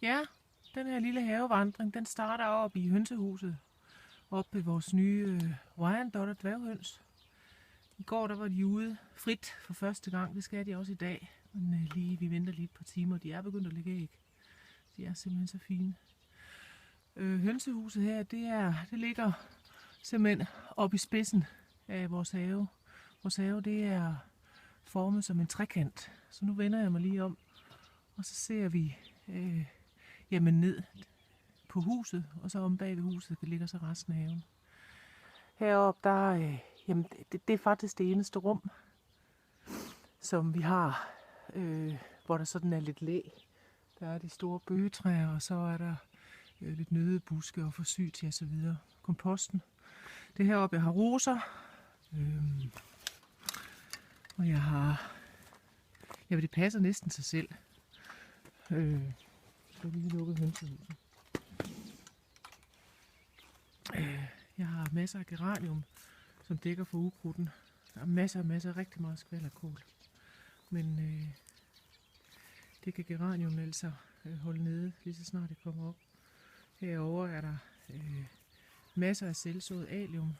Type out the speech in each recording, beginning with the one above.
Ja, den her lille havevandring, den starter op i hønsehuset, op ved vores nye Wyandotte dværghøns. I går der var de ude frit for første gang, det skal de også i dag. Men vi venter lige et par timer, de er begyndt at lægge æg. De er simpelthen så fine. Hønsehuset her, det ligger simpelthen oppe i spidsen af vores have. Vores have, det er formet som en trekant. Så nu vender jeg mig lige om, og så ser vi ned på huset, og så om bag ved huset ligger så resten af haven. Heroppe, det er faktisk det eneste rum, som vi har, hvor der sådan er lidt læ. Der er de store bøgetræer, og så er der lidt nøddebuske og forsyt og så videre. Komposten. Det heroppe, jeg har roser. Og jeg har... det passer næsten sig selv. Så vi lige lukket hønsehuset. Jeg har masser af geranium, som dækker for ukrudten. Der er masser, rigtig meget skvalderkål. Men det kan geranium altså holde nede, lige så snart det kommer op. Herovre er der masser af selvsået alium,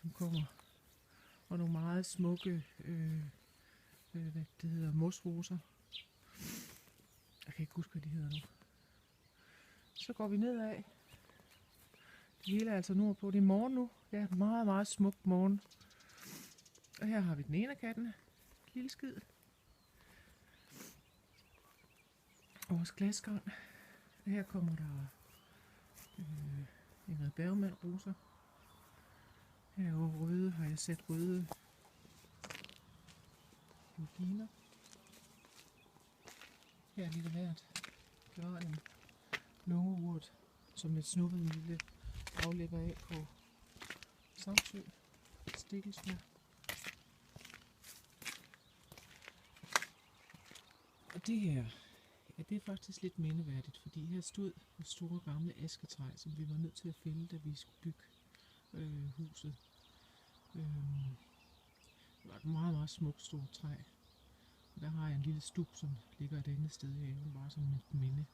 som kommer. Og nogle meget smukke mosroser. Jeg kan ikke huske, hvad de hedder nu. Så går vi nedad. Det hele er altså nordpå. Det er morgen nu. Det er en meget, meget smuk morgen. Og her har vi den ene af kattene. Lille skid. Vores glasgran. Her kommer der Ingrid Bergman roser. Herovre røde har jeg sat røde luginer. Her er lidt af hvert. Geranium. Lungeurt, som et snuppet en lille aflægger af på Samsø. Stikkelsbær. Og det her, det er faktisk lidt mindeværdigt, fordi her stod et store gamle asketræ, som vi var nødt til at fælde, da vi skulle bygge huset. Det var et meget, meget smukt stort træ. Og der har jeg en lille stup, som ligger et andet sted i haven, bare som et minde.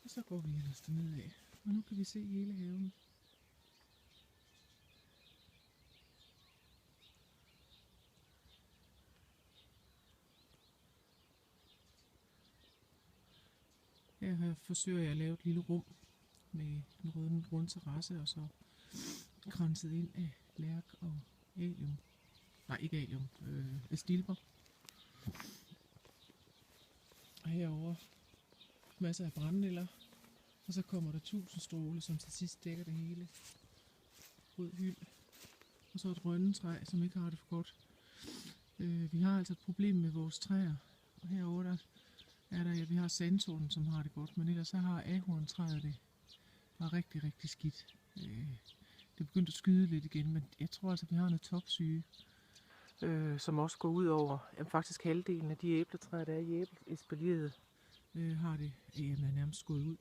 Og så går vi ellers derned af, og nu kan vi se hele haven. Her forsøger jeg at lave et lille rum med en rund terrasse, og så kranset ind af lærk og alium. Nej, ikke alium, stilper. Og herovre masser af brændenælder, og så kommer der 1000 stråle, som til sidst dækker det hele. Rød hyld, og så et rønnetræ, som ikke har det for godt. Vi har altså et problem med vores træer, og herovre vi har sandtornen, som har det godt, men ellers så har ahorntræet det var rigtig, rigtig skidt. Det begyndte at skyde lidt igen, men jeg tror altså, vi har noget topsyge, som også går ud over, faktisk halvdelen af de æbletræer, der er i æbleespalieret, har det nærmest gået ud.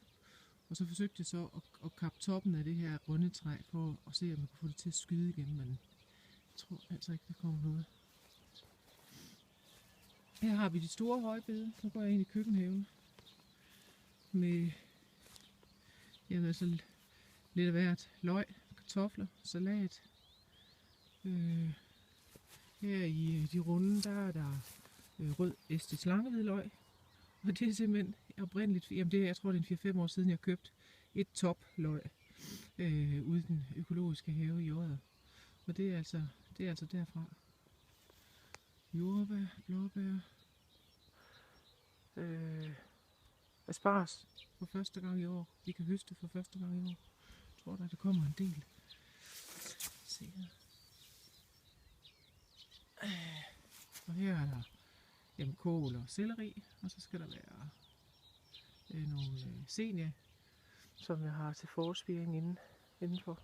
Og så forsøgte jeg så at kappe toppen af det her rønnetræ, for at se, om jeg kunne få det til at skyde igen, men jeg tror altså ikke, der kommer noget. Her har vi de store højbede. Nu går jeg ind i køkkenhaven med lidt af hvert. Løg, kartofler, salat. Her i de runde, der er der rød Estes langehvidløg. Og det er simpelthen oprindeligt, jeg tror det er 4-5 år siden, jeg købte et topløg ude i den økologiske have i Odder. Og det er altså derfra. Jordbær, blåbær, asparges for første gang i år. Vi kan høste for første gang i år. Jeg tror der kommer en del. Se her. Og her er der kål og selleri, og så skal der være nogle senia, som jeg har til forspiring indenfor.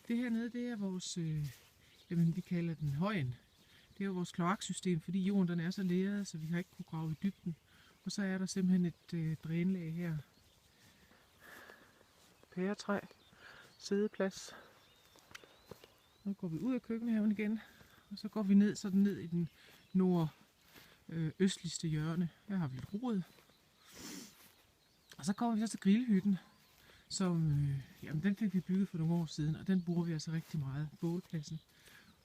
Det hernede, det er vores, vi kalder den højen. Det er jo vores kloaksystem, fordi jorden den er så leret, så vi har ikke kunnet grave i dybden. Og så er der simpelthen et drænlag her. Pæretræ, siddeplads. Nu går vi ud af køkkenhaven igen og så går vi ned, så den ned i den nordøstligste hjørne. Her har vi et rod. Og så kommer vi så til grillhytten, som jamen, den fik vi bygget for nogle år siden, og den bruger vi altså rigtig meget, bålpladsen.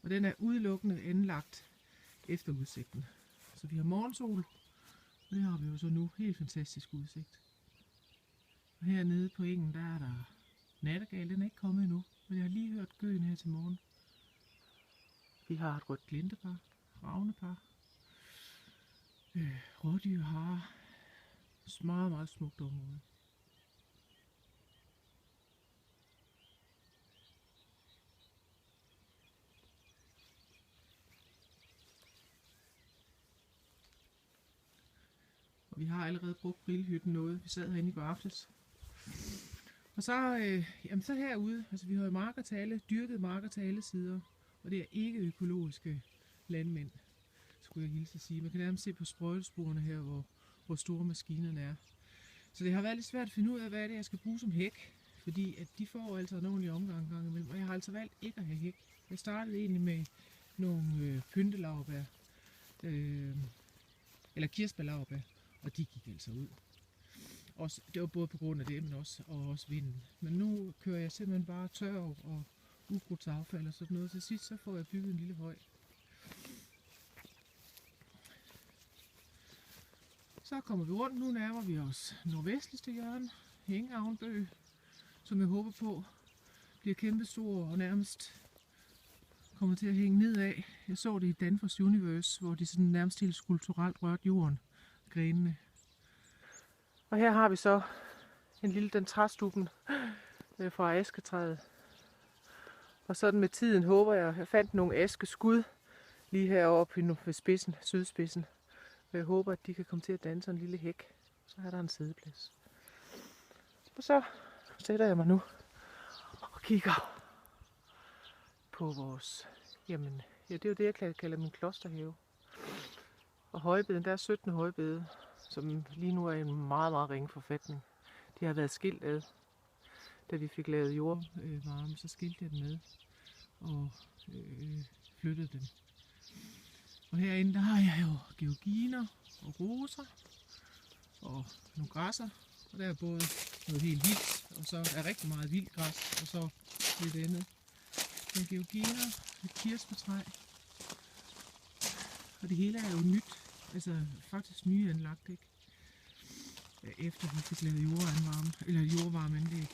Og den er udelukkende anlagt efter udsigten. Så vi har morgensol, og det har vi jo så nu. Helt fantastisk udsigt. Og hernede på engen, der er der nattergal. Den er ikke kommet endnu, men jeg har lige hørt gøen her til morgen. Vi har et rødt glintepar, ravnepar, rådyr, hare. Meget, meget smukt område. Og vi har allerede brugt grillhytten noget. Vi sad herinde i går aftes. Og så, jamen så herude, altså vi har jo marker til alle, dyrket marker til alle sider. Og det er ikke økologiske landmænd, skulle jeg hilse at sige. Man kan nærmest se på sprøjtesporene her, hvor store maskinerne er. Så det har været lidt svært at finde ud af, hvad det er, jeg skal bruge som hæk. Fordi at de får altså en ordentlig omgang gang imellem. Og jeg har altså valgt ikke at have hæk. Jeg startede egentlig med nogle pyntelaurbær. Eller kirsebærlaurbær. Og de gik altså ud. Også, det var både på grund af det, men også vinden. Men nu kører jeg simpelthen bare tør og ukrudtsaffald og sådan noget. Til sidst så får jeg bygget en lille høj. Så kommer vi rundt. Nu nærmer vi os nordvestligste hjørne, Hængeavnbø, som jeg håber på bliver kæmpestor og nærmest kommer til at hænge nedad. Jeg så det i Danfoss Universe, hvor de sådan nærmest helt skulpturelt rørte jorden, grenene. Og her har vi så en lille den træstuben fra asketræet. Og sådan med tiden håber jeg fandt nogle askeskud lige heroppe ved spidsen, sydspidsen. Og jeg håber, at de kan komme til at danne sådan en lille hæk. Så er der en sædeplads. Og så sætter jeg mig nu og kigger på vores, jamen, ja, det er jo det, jeg kalder min klosterhave. Og højbeden, der er 17 højbede, som lige nu er i en meget, meget ringe forfatning. De har været skilt ad. Da vi fik lavet jordvarme, så skilte jeg dem med og flyttede dem. Og herinde, der har jeg jo georginer og roser og nogle græsser. Og der er både noget helt vildt, og så er rigtig meget vildt græs, og så lidt andet. Der er georginer, et kirsebærtræ. Og det hele er jo nyt, altså faktisk nyanlagt, ikke? Efter vi fik lavet jordvarmeanlæg.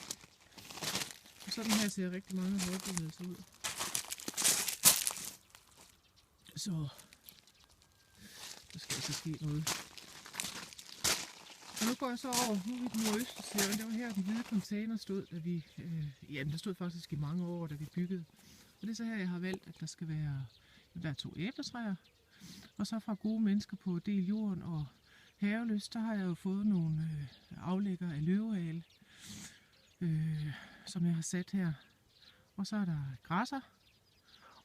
Og sådan her ser rigtig mange højbilleder ud. Så der skal altså ske noget. Og nu går jeg så over, nu er vi den nordøstlige hjørne. Det var her, den hvide container stod, da vi, der stod faktisk i mange år, da vi byggede. Og det er så her, jeg har valgt, at der skal være, der er 2 æbletræer. Og så fra gode mennesker på Del Jorden og Havelyst, der har jeg jo fået nogle aflægger af løvehale, som jeg har sat her. Og så er der græsser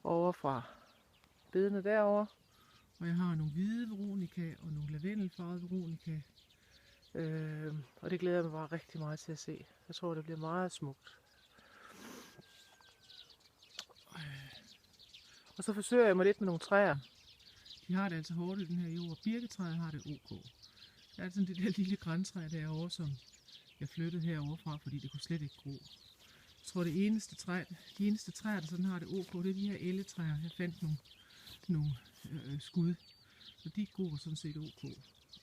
over fra bedene derovre. Og jeg har nogle hvide veronika og nogle lavendelfarvede veronika. Og det glæder jeg mig bare rigtig meget til at se. Jeg tror, det bliver meget smukt. Og så forsøger jeg mig lidt med nogle træer. De har det altså hårdt i den her jord. Birketræet har det ok. Der er sådan det der lille græntræ derovre, som jeg flyttede herovre fra, fordi det kunne slet ikke gro. Jeg tror, de eneste træer, der sådan har det ok, det er de her elletræer. Jeg fandt nogle skud, og de gror sådan set ok.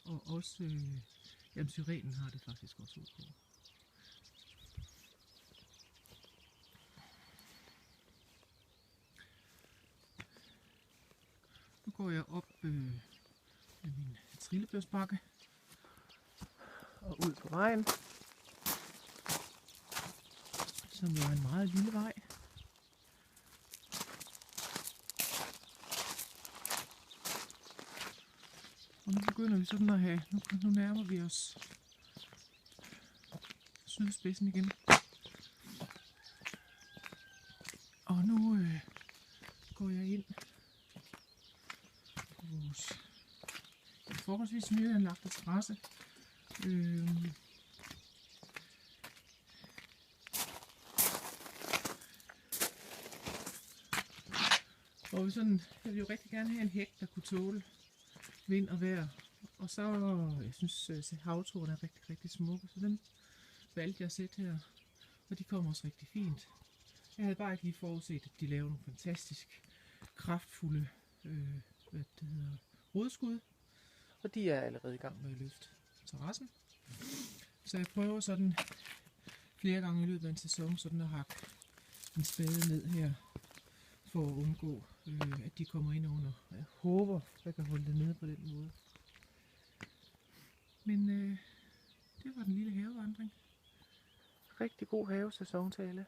Og også syrenen har det faktisk også ok. Nu går jeg op med min trillebørsbakke og ud på vejen, som jo er en meget lille vej. Og nu begynder vi sådan at have, nu nærmer vi os sydspidsen igen. Og nu går jeg ind på vores forholdsvis nyanlagte terrasse. Og sådan, jeg ville jo rigtig gerne have en hæk, der kunne tåle vind og vejr. Og så, jeg synes, havtorne er rigtig, rigtig smukke, så dem valgte jeg at sætte her. Og de kommer også rigtig fint. Jeg havde bare ikke lige forudset, at de laver nogle fantastisk kraftfulde rodskud. Og de er allerede i gang med at løfte terrassen. Så jeg prøver sådan flere gange i løbet af en sæson sådan at hakke en spade ned her, for at undgå, at de kommer ind under. Jeg håber, jeg kan holde det nede på den måde. Men det var den lille havevandring. Rigtig god havesæson til alle.